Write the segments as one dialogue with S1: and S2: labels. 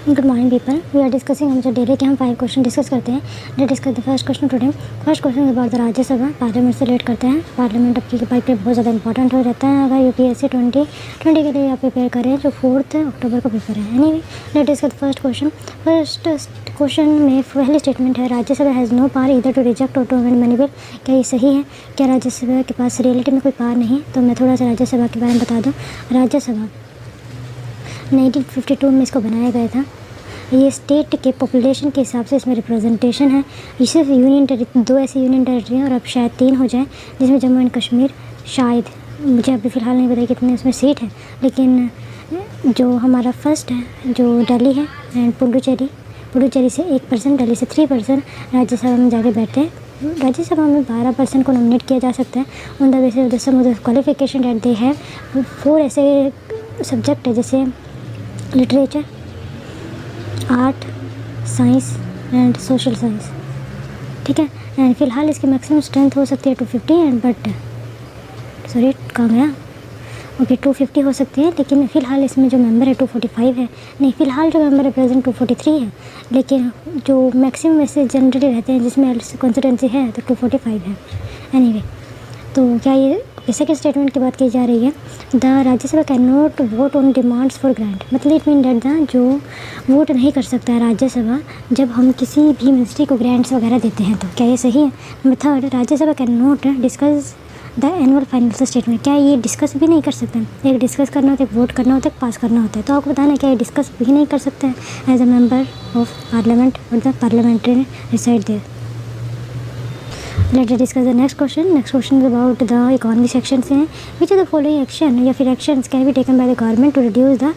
S1: Good morning people, we are discussing हम जो daily के हम 5 क्वेश्चन डिस्कस करते हैं। Late discuss the first question today. First question about the Rajya Sabha. Parliament से रिलेट करते हैं। पार्लियामेंट आपकी के पे बहुत ज़्यादा इंपॉर्टेंट हो जाता है अगर यूपीएससी 2020 के लिए आप प्रिपेयर करें, जो 4 अक्टूबर को पेपर है। Anyway, let discuss first question. First question में पहली स्टेटमेंट है राज्यसभा हैज़ नो पावर इधर टू रिजेक्ट और टू अमेंड मनी बिल। क्या ये सही है? क्या राज्यसभा के पास रियलिटी में कोई पावर नहीं? तो मैं थोड़ा सा राज्यसभा के बारे में बता दूँ। राज्यसभा 1952 में इसको बनाया गया था। ये स्टेट के पॉपुलेशन के हिसाब से इसमें रिप्रेजेंटेशन है। ये सिर्फ यूनियन टेरिटरी, 2 ऐसी यूनियन टेरिटरी हैं और अब शायद 3 हो जाए, जिसमें जम्मू एंड कश्मीर, शायद, मुझे अभी फ़िलहाल नहीं पता कितने उसमें सीट है, लेकिन जो हमारा फर्स्ट है जो दिल्ली है एंड पुडुचेरी से 1%, दिल्ली से 3% राज्यसभा में जाके बैठते हैं। राज्यसभा में 12% को नॉमिनेट किया जा सकता है on the basis of the sum of the qualification that they have. 4 ऐसे सब्जेक्ट है जैसे literature, art, science and social science, ठीक है। एंड फिलहाल इसकी मैक्सिमम स्ट्रेंथ हो सकती है 250 एंड बट सॉरी कहाँ गया, ओके 250 हो सकती है, लेकिन फ़िलहाल इसमें जो मेंबर है 245 है। नहीं, फ़िलहाल जो मेंबर है प्रेजेंट 243 है, लेकिन जो मैक्सिमम ऐसे जनरली रहते हैं जिसमें कॉन्स्टिट्यूंसी है तो 245 है। एनीवे, तो क्या ये सेकंड स्टेटमेंट की बात की जा रही है, the Rajya Sabha can not vote on demands for grant. मतलब इट मीन डेट द जो वोट नहीं कर सकता है राज्यसभा जब हम किसी भी मिनिस्ट्री को ग्रांट्स वगैरह देते हैं, तो क्या ये सही है? Number 3, Rajya Sabha can not discuss the annual financial statement. क्या ये डिस्कस भी नहीं कर सकते हैं? एक डिस्कस करना होता है, एक वोट करना होता है, एक पास करना होता है। तो आपको बताना है क्या ये डिस्कस भी नहीं कर सकते हैं as a member of parliament और the parliamentary reside there. Let discuss the next question. Next question is about the economy section से हैं। Which of the following action या फिर actions can be taken by the government to reduce the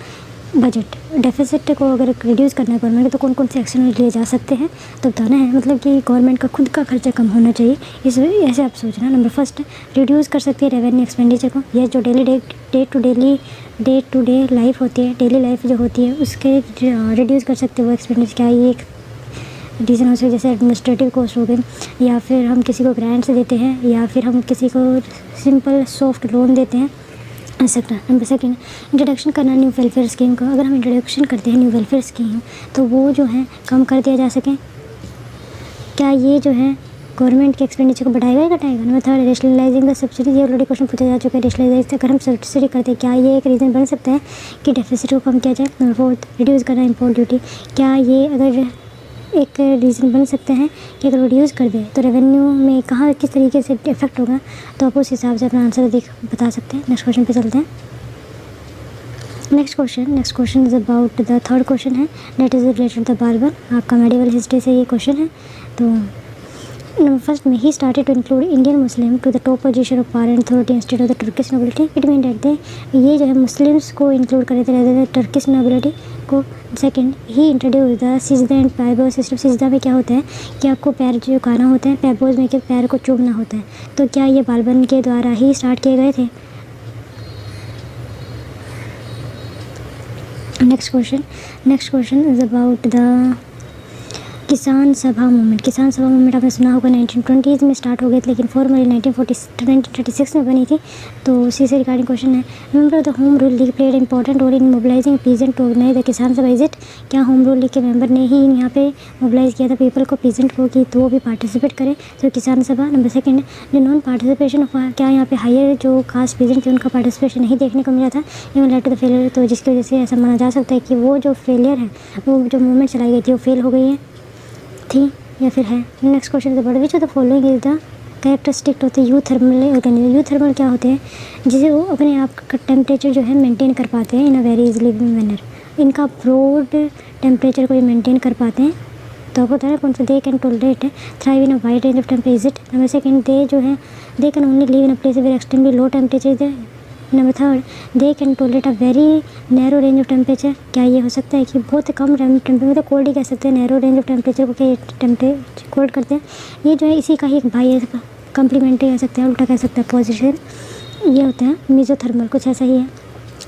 S1: budget. Deficit को अगर reduce करना है government को तो कौन कौन से एक्शन लिए जा सकते हैं, तो बताना है। मतलब कि गवर्नमेंट का खुद का खर्चा कम होना चाहिए, इस ऐसे आप सोचना। नंबर फर्स्ट, रिड्यूस कर सकती है रेवेन्यू एक्सपेंडिचर को। यह जो डे टू डे लाइफ होती है, डेली लाइफ जो होती है उसके रिड्यूस कर सकते हैं वो एक्सपेंडिचर। क्या ये एक रीज़न हो सकता है? जैसे एडमिनिस्ट्रेटिव कॉस्ट हो गई, या फिर हम किसी को ग्रांट्स देते हैं, या फिर हम किसी को सिंपल सॉफ्ट लोन देते हैं, ऐसा। नंबर सेकंड, इंट्रोडक्शन करना न्यू वेलफेयर स्कीम का। अगर हम इंट्रोडक्शन करते हैं न्यू वेलफेयर स्कीम तो वो जो है कम कर दिया जा सके। क्या ये जो है गवर्नमेंट के एक्सपेंडिचर को बढ़ाएगा या घटाएगा? Number 3, rationalising the subsidy. ये ऑलरेडी क्वेश्चन पूछा जा चुका है। रेशनलाइज अगर हम सब्सिडी करते हैं क्या ये एक रीज़न बन सकता है कि डेफिसिट को कम किया जाए? नंबर 4, रिड्यूस करना इम्पोर्ट ड्यूटी। क्या ये अगर एक रीज़न बन सकते हैं कि अगर रिड्यूस कर दे तो रेवेन्यू में कहाँ किस तरीके से इफेक्ट होगा? तो आप उस हिसाब से अपना आंसर बता सकते हैं। नेक्स्ट क्वेश्चन पे चलते हैं। Next question is about the third question है, that is related the barber. आपका मेडिवल हिस्ट्री से ये क्वेश्चन है। तो नंबर फर्स्ट में ही started to include Indian Muslim to the top position of power and authority instead of the Turkish nobility. It mean that they ये जो है मुस्लिम्स को इंक्लूड कर रहे थे टर्किश नोबिलिटी को। सेकंड, ही इंट्रोड्यूस द सिजदा एंड पैबोज सिस्टम। सिजदा में क्या होता है कि आपको पैर झुकाना होता है, पैबोज में कि पैर को चूमना होता है। तो क्या ये बाल्बन के द्वारा ही स्टार्ट किए गए थे? Next question is about the Kisan Sabha movement. किसान सभा मूवमेंट आपने सुना होगा 1920s में स्टार्ट हो गई थी, लेकिन फॉर्मली 1936 में बनी थी। तो उसी से रिगार्डिंग क्वेश्चन है, member the home rule league played important role in mobilising peasant to organise the Kisan Sabha. Is it? क्या होम रूल लीग के मेंबर ने ही यहाँ पे मोबिलाइज किया था पीपल को, पीजेंट को, कि तो वो भी पार्टिसिपेट करें तो किसान सभा। नंबर सेकंड, जो नॉन पार्टिसिपेशन ऑफ, क्या यहाँ पे हायर जो कास्ट पीजेंट थे उनका पार्टिसिपेशन नहीं देखने को मिला था, even led to the failure. तो जिसकी वजह से ऐसा माना जा सकता है कि वो जो फेलियर है, वो जो मूवमेंट चलाई गई थी वो फेल हो गई है थी या फिर है। Next question is about which of the following is the characteristic होते हैं youth thermal organism. Youth thermal क्या होते हैं? जिसे वो अपने आप का टेम्परेचर जो है मेंटेन कर पाते हैं in a very easily manner. इनका ब्रॉड टेम्परेचर को मेंटेन कर पाते हैं। तो आपको बताना कौन सा? They can tolerate thrive in a wide range of temperature. Number second, they जो है they can only live in a place where extremely low temperature. Number third, they can tolerate a very narrow range of temperature. क्या ये हो सकता है कि बहुत कम temperature, मतलब कोल्ड ही कह सकते हैं, नैरो रेंज ऑफ टेम्परेचर को क्या टेम्परेचर कोल्ड करते हैं? ये जो है इसी का ही एक भाई है, कम्प्लीमेंट्री कह सकते हैं, उल्टा कह सकते हैं, पोजिशन। ये होते हैं मीजोथर्मल, कुछ ऐसा ही है।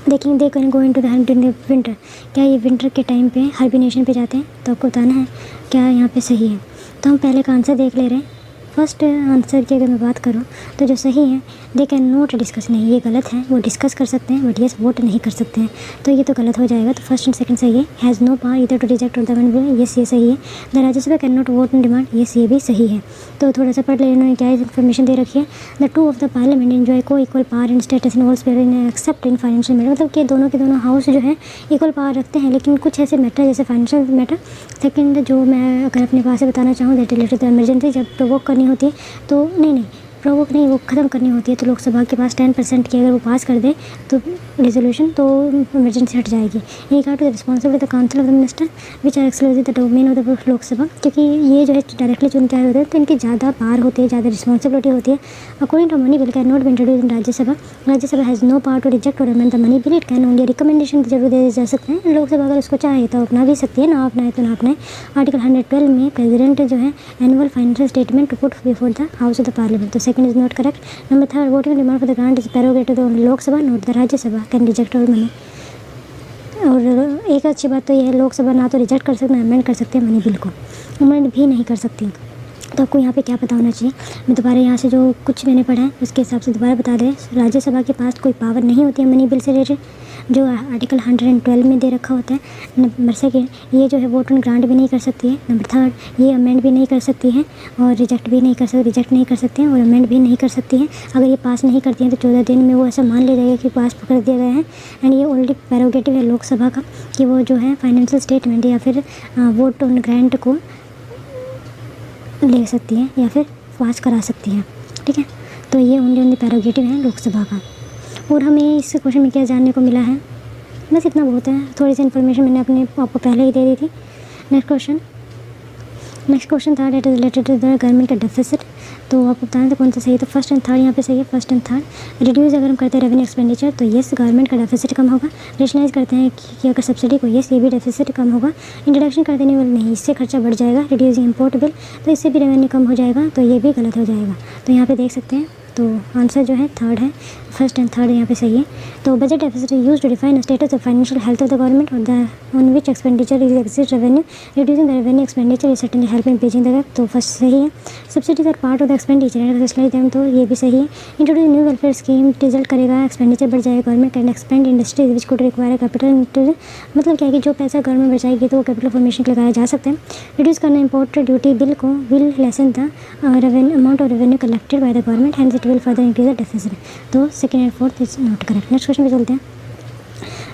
S1: लेकिन they can go into the winter. क्या ये विंटर के टाइम पे हाइबरनेशन पे जाते हैं? तो आपको बताना है क्या यहाँ पे सही है। तो हम पहले का आंसर देख ले रहे हैं। फर्स्ट आंसर की अगर मैं बात करूँ तो जो सही है, दे कैन नॉट डिस्कस, नहीं ये गलत है, वो डिस्कस कर सकते हैं बट यस वोट नहीं कर सकते हैं, तो ये तो गलत हो जाएगा। तो फर्स्ट एंड सेकंड सही है। हैज़ नो पावर इधर टू रिजेक्ट और द यस ये सही है। The Rajya Sabha can not vote in demand, yes ये भी सही है। तो थोड़ा सा पढ़ ले, इन्होंने क्या इन्फॉर्मेशन दे रखी है। The two of the parliament enjoy को equal power in status in all sphere in except in financial matter, मतलब कि दोनों के दोनों हाउस जो है इक्वल पावर रखते हैं, लेकिन कुछ ऐसे मैटर जैसे फाइनेंशियल मैटर। सेकंड जो मैं अगर अपने पास से बताना चाहूँ, दैट रिलेटेड टू इमरजेंसी, जब प्रोवोक करनी होती है तो नहीं प्रोवोक नहीं, वो ख़त्म करनी होती है, तो लोकसभा के पास 10% की अगर वो पास कर दे तो रेजोल्यूशन, तो इमरजेंसी हट जाएगी। ये का to the responsibility the council of the minister which are exclusive the domain of the Lok Sabha, क्योंकि ये जो है डायरेक्टली चुनते होते हैं तो इनकी ज़्यादा पावर होती है, ज़्यादा रिस्पॉन्सिबिलिटी होती है। According to money bill can not be introduce in Rajya Sabha, Rajya Sabha has no power to reject और amend the money bill, it can only recommendation जरूर दे जा सकते हैं। लोकसभा अगर उसको चाहे तो अपना भी सकती है, ना अपनाए तो ना अपनाए। आर्टिकल 112 में प्रेसिडेंट जो है annual financial statement to put before the house of the parliament, तो second is not correct. Number third, voting demand for the grant is prerogative of Lok Sabha not the Rajya Sabha, can reject और money. और एक अच्छी बात तो ये है, लोकसभा ना तो रिजेक्ट कर सकते हैं, अमेंड कर सकते हैं मनी बिल को, अमेंड भी नहीं कर सकती। तो आपको यहाँ पे क्या पता होना चाहिए, मैं दोबारा यहाँ से जो कुछ मैंने पढ़ा है उसके हिसाब से दोबारा बता दें। राज्यसभा के पास कोई पावर नहीं होती है मनी बिल से रिलेटेड, जो आर्टिकल 112 में दे रखा होता है। नंबर सेकेंड, ये जो है वोट ऑन ग्रांट भी नहीं कर सकती है। नंबर थर्ड, ये अमेंड भी नहीं कर सकती है और रिजेक्ट नहीं कर सकते हैं और अमेंड भी नहीं कर सकती हैं। अगर ये पास नहीं करती हैं तो 14 दिन में वो ऐसा मान लिया जाएगा कि पास कर दिया गया है। एंड ये ऑलरेडी प्रेरोगेटिव है लोकसभा का कि वो जो है फाइनेंशियल स्टेटमेंट या फिर वोट ऑन ग्रांट को ले सकती है या फिर पास करा सकती है, ठीक है। तो ये ओनली प्रेरोगेटिव है लोकसभा का। और हमें इस क्वेश्चन में क्या जानने को मिला है, बस इतना बहुत है। थोड़ी सी इन्फॉर्मेशन मैंने अपने आपको पहले ही दे दी थी। नेक्स्ट क्वेश्चन था that is related to the government का डेफिसिट, तो आपको बताना था कौन सा सही है। तो फर्स्ट एंड थर्ड यहाँ पे सही है, फर्स्ट एंड थर्ड। रिड्यूस अगर हम करते हैं रेवेन्यू एक्सपेंडिचर तो येस गवर्नमेंट का डेफिसिट कम होगा। रेशनलाइज करते हैं कि अगर सब्सिडी को, येस ये भी डेफिसिट कम होगा। इंट्रोडक्शन करते नहीं, इससे खर्चा बढ़ जाएगा। रिड्यूसिंग इम्पोर्ट बिल, तो इससे भी रेवेन्यू कम हो जाएगा, तो ये भी गलत हो जाएगा। तो यहाँ पे देख सकते हैं, तो आंसर जो है थर्ड है, फर्स्ट एंड थर्ड यहाँ पे सही है। तो budget deficit use to define status of financial health of the government और the on which expenditure is exist revenue, reducing the revenue expenditure is certainly help in paging the gap, तो first सही है। Subsidies are part of the expenditure and slide them, तो ये भी सही है। Introduce new welfare scheme result करेगा, expenditure बढ़ जाएगा। Government can expend industries which could require capital, मतलब क्या है कि जो पैसा गवर्नमेंट बचाएगी तो वो कैपिटल फॉर्मेशन के लगाया जा सकते हैं। रिड्यूस करना इम्पोर्ट ड्यूटी बिल को will lessen the revenue amount of revenue collected by the government and it will further increase the deficit, तो second and fourth is not correct. Next question पे चलते हैं।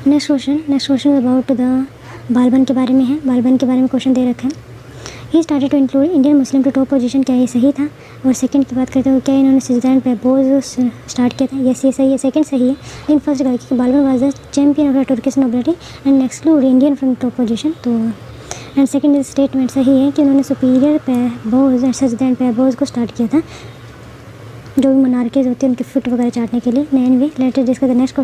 S1: Next question about the Balban के बारे में है। बालबन के बारे में क्वेश्चन दे रखे हैं। He started to include Indian Muslim to top position, क्या ये सही था। और सेकंड की बात करते हैं, क्या इन्होंने सिजदान पे बोझ स्टार्ट किया था, यस ये सही है, सेकंड सही है। इन फर्स्ट गलत कि Balban was the champion of the Turkish nobility and exclude Indian from top position, तो एंड सेकंड स्टेटमेंट सही है कि उन्होंने सुपीरियर पैबोज एंड सजदान पैबोज को स्टार्ट किया था, जो भी मोनार्कीज होती है उनके फुट वगैरह चाटने के लिए। नैन we let's discuss the next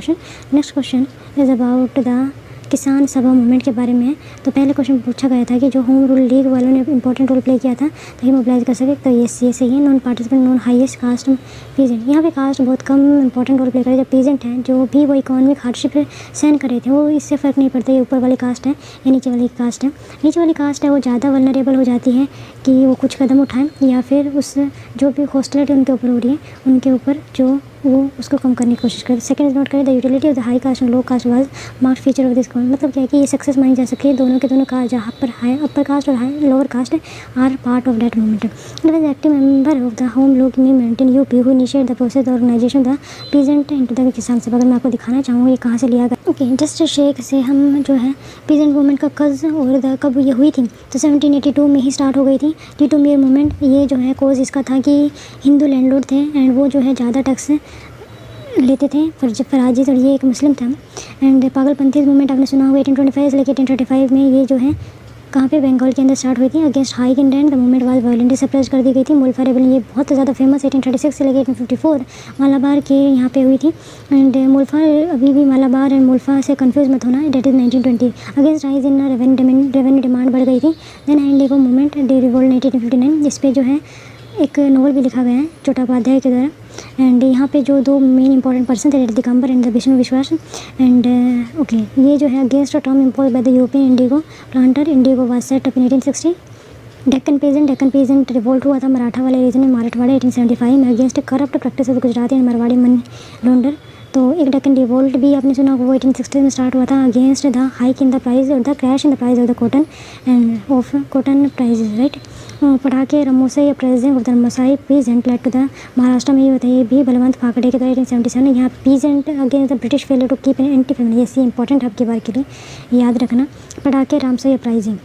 S1: question is about the Kisan Sabha movement के बारे में है। तो पहले क्वेश्चन पूछा गया था कि जो होम रूल लीग वालों ने इंपॉर्टेंट रोल प्ले किया था ताकि मोबिलाइज कर सके, तो ये सही है। Non participant non highest caste peasant, यहाँ पे कास्ट बहुत कम इंपॉर्टेंट रोल प्ले करे। जो पीजेंट हैं जो भी वो इकोनॉमिक हार्डशिप सहन कर रहे थे, वो इससे फ़र्क नहीं पड़ता ये ऊपर वाली कास्ट है या नीचे वाली कास्ट है। नीचे वाली कास्ट है वो ज़्यादा वल्नरेबल हो जाती है कि वो कुछ कदम उठाएं या फिर उस जो भी हॉस्टिलिटी उनके ऊपर हो रही है उनके ऊपर जो वो उसको कम करने की कोशिश करें। सेकंड इज नोट करें the utility of the high caste and low caste was marked feature of this government, मतलब क्या है कि ये सक्सेस मानी जा सके दोनों के दोनों कास्ट, जहाँ पर हाई अपर कास्ट और high lower caste are part of that movement. It was active member of the home league movement in UP who initiate the process organisation the peasant into the Kisan Sabha. अगर मैं आपको दिखाना चाहूँ ये कहाँ से लिया गया, ओके जस्ट शेख से हम जो है पीजेंट मूवमेंट का कज़ और कब ये हुई थी, तो 1782 में ही स्टार्ट हो गई थी डी टू मेयर मूवमेंट। ये जो है कोज इसका था कि हिंदू लैंडलॉर्ड थे एंड वो जो है ज़्यादा टैक्स लेते थे फराजिज, और ये एक मुस्लिम था। एंड पागलपंथी मूवमेंट आपने सुना होगा 1825 से लेकर 1835 में ये जो है कहाँ पे बंगाल के अंदर स्टार्ट हुई थी। Against high Indian the movement was violently suppress कर दी गई थी। मुल्फा रेबल ये बहुत ज़्यादा फेमस 1836 से लेकर 1854 मालाबार के यहाँ पे हुई थी। एंड मुल्फा अभी भी मालाबार एंड मुल्फा से कंफ्यूज मत होना, date is 1920। Against rise in revenue demand बढ़ गई थी। Then indigo movement they revolt 1859, जिस पे जो है एक नोवेल भी लिखा गया है चट्टोपाध्याय के द्वारा। एंड यहाँ पे जो दो मेन इंपॉर्टेंट पर्सन थे दिगंबर एंड विष्णु विश्वास। एंड ओके ये जो है against a term impose by the European indigo planter, indigo was set up in 1860 Deccan peasant revolt हुआ था मराठा वाले रीजन में मराठवाड़ा 1875 में against corrupt practice of Gujarati and Marwari money lender. तो एक डेक्कन रिवोल्ट भी आपने सुना होगा, वो 1860 में स्टार्ट हुआ था against the hike in the price और the crash in the price of the cotton and of cotton prices, right. पटाखे Ramosi president of the Ramosi peasant let to the Maharashtra में ये होता है, ये भी बलवंत फाकड़े के द्वारा 1877 यहाँ peasant against the British failure to keep an anti feminist, ये इंपॉर्टेंट आपके बार के लिए याद रखना। पटाखे रामसाई अपराइजिंग।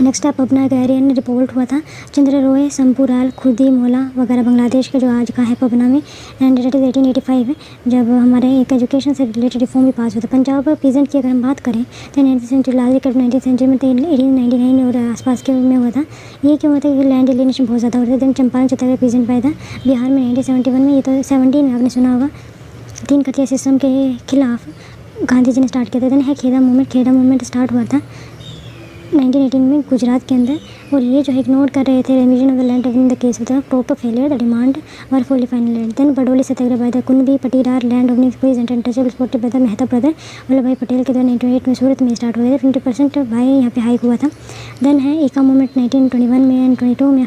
S1: नेक्स्ट आप अपना गैरियन रिपोर्ट हुआ था, चंद्र रोय संपूराल खुदी मोला वगैरह बांग्लादेश का जो आज का है पबना में, एंड डेट इज़ 1885 है जब हमारे एक एजुकेशन से रिलेटेड रिफॉर्म भी पास हुआ था। पंजाब पीजेंट की अगर हम बात करें तो 19th century last 19th century में 1899 और आसपास के में हुआ था। ये क्यों हुआ था कि लैंड एलिनेशन बहुत ज़्यादा हो रहा था। देन चंपारण सत्याग्रह पीजेंट पाया था बिहार में 1971 में, ये तो 17 में आपने सुना होगा, 3 खतिया सिस्टम के खिलाफ गांधी जी ने स्टार्ट किया था। देन है खेदा मूवमेंट स्टार्ट हुआ था 1918 में गुजरात के अंदर, और ये जो है इग्नोर कर रहे थे remission of the land in the case of the proper failure the demand were fully final land. Then Bardoli Satyagraha by the Kunbi Patidar land of present untouchable supported by the Mehta brother Vallabh Bhai Patel के द्वारा 1928 में सूरत में स्टार्ट हुआ था। 20% भाई यहाँ पे हाइक हुआ था। देन है एका मूवमेंट 1921 में एंड 22 में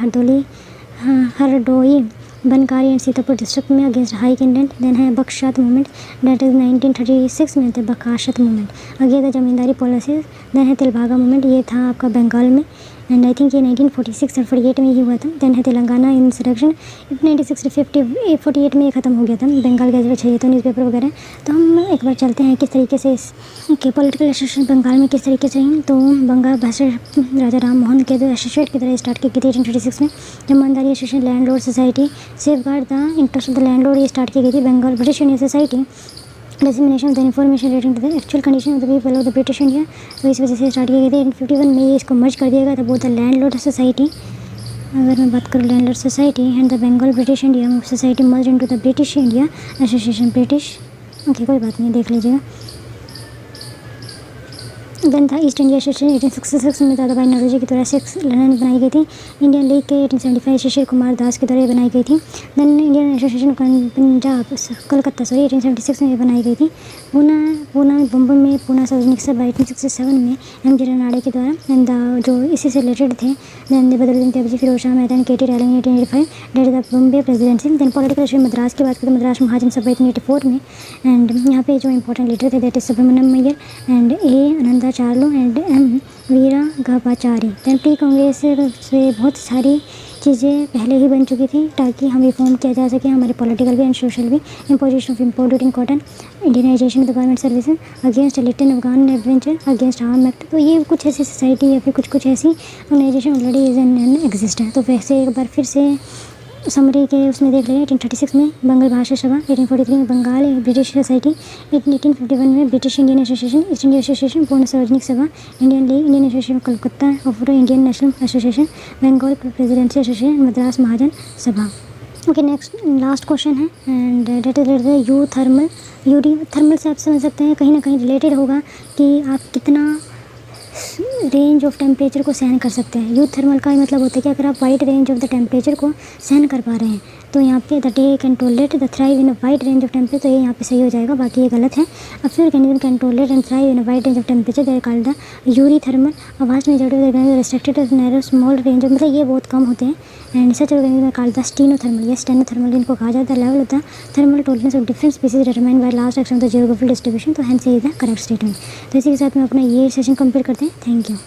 S1: हरदोई बनकारी एंड सीतापुर डिस्ट्रिक्ट में अगेंस्ट हाई इंडेंट। देन है बख्शात मूवमेंट डेट इज़ 1936 में थे Bakasht movement against the zamindari policies. Then है तेलभागा मूवमेंट, ये था आपका बंगाल में एंड आई थिंक ये 1946 और 48 में ही हुआ था। देन है तेलंगाना इंसरेक्शन 1948 में ये ख़त्म हो गया था। बंगाल गैजेट चाहिए तो न्यूज़पेपर वगैरह। तो हम एक बार चलते हैं किस तरीके से के पॉलिटिकल एसोसिएशन बंगाल में किस तरीके से हैं। तो बंगाल राजा राम मोहन के एसोसिएट की तरह स्टार्ट की गई थी 1836 में। Zamindari association landlord society safeguard the interest of the landlord, ये स्टार्ट की गई थी। Bengal British Indian society dissemination of the information relating to the actual condition of the people of the British India, तो इस वजह से start की गई थी। 1851 में ये इसको मर्ज कर दिया गया था both the landlord society, अगर मैं बात करूँ landlord society and the Bengal British India society merge into the British India association British. Okay कोई बात नहीं, देख लीजिएगा। देन था ईस्ट इंडिया एसोसिएशन 1866 में दादा भाई नौरोजी के द्वारा 6 लंदन बनाई गई थी। इंडियन लीग के 1875 शिशिर कुमार दास के द्वारा बनाई गई थी। Then Indian association Punjab Calcutta 1876 में बनाई गई थी। पूना बम्बई में पूना सार्वजनिक सभा 1867 में एम जी रानाडे के द्वारा एंड जो इसी से रिलेटेड थे। Then Badruddin Tyabji Firoz Shah Mehta and KT रैलिंग 1885 that the Bombay presidency. Then political association Madras की बात करें तो मद्रास महाजन सभा 1884 में, एंड यहाँ पे जो इंपॉर्टेंट लीडर थे that is Subramania Iyer and A Ananda Charlu and M Veeraraghavachari. Then pre Congress से बहुत सारी चीज़ें पहले ही बन चुकी थी ताकि हम रिफॉर्म किया जा सके हमारे पॉलिटिकल भी एंड सोशल भी। Imposition of imported in cotton, Indianisation of the government services, against Lytton Afghan adventure, against arm act. तो ये कुछ ऐसी सोसाइटी या फिर कुछ ऐसी organisation already is an exist है। तो वैसे एक बार फिर से समरी के उसमें देख लें 1836 में बंगाल भाषा सभा, 1843 में बंगाल ब्रिटिश सोसाइटी, 1851 में British Indian association, East India association, Poona Sarvajanik Sabha, Indian league, Indian association Calcutta of Indian national association, Bengal presidency association, Madras Mahajan Sabha. Okay next last question है and date is you thermal से आप समझ सकते हैं कहीं ना कहीं रिलेटेड होगा कि आप कितना रेंज ऑफ टेम्परेचर को सहन कर सकते हैं। यूथ थर्मल का मतलब होता है कि अगर आप wide range of the temperature को सहन कर पा रहे हैं तो यहाँ पे the day can tolerate the thrive in a wide range of temperature, तो ये यहाँ पे सही हो जाएगा, बाकी ये गलत है। अब फिर organism can tolerate and thrive in a wide range of temperature they called the eurythermal. A vast majority of organism restricted to narrow small range, मतलब ये बहुत कम होते हैं। And such organism called the stenothermal या stenothermal, इनको कहा जाता है। लेवल होता है thermal tolerance of different species determined by last action of the geographical distribution, तो hence is the correct statement. तो इसी के साथ में अपना ये सेशन कंप्लीट करते हैं। Thank you.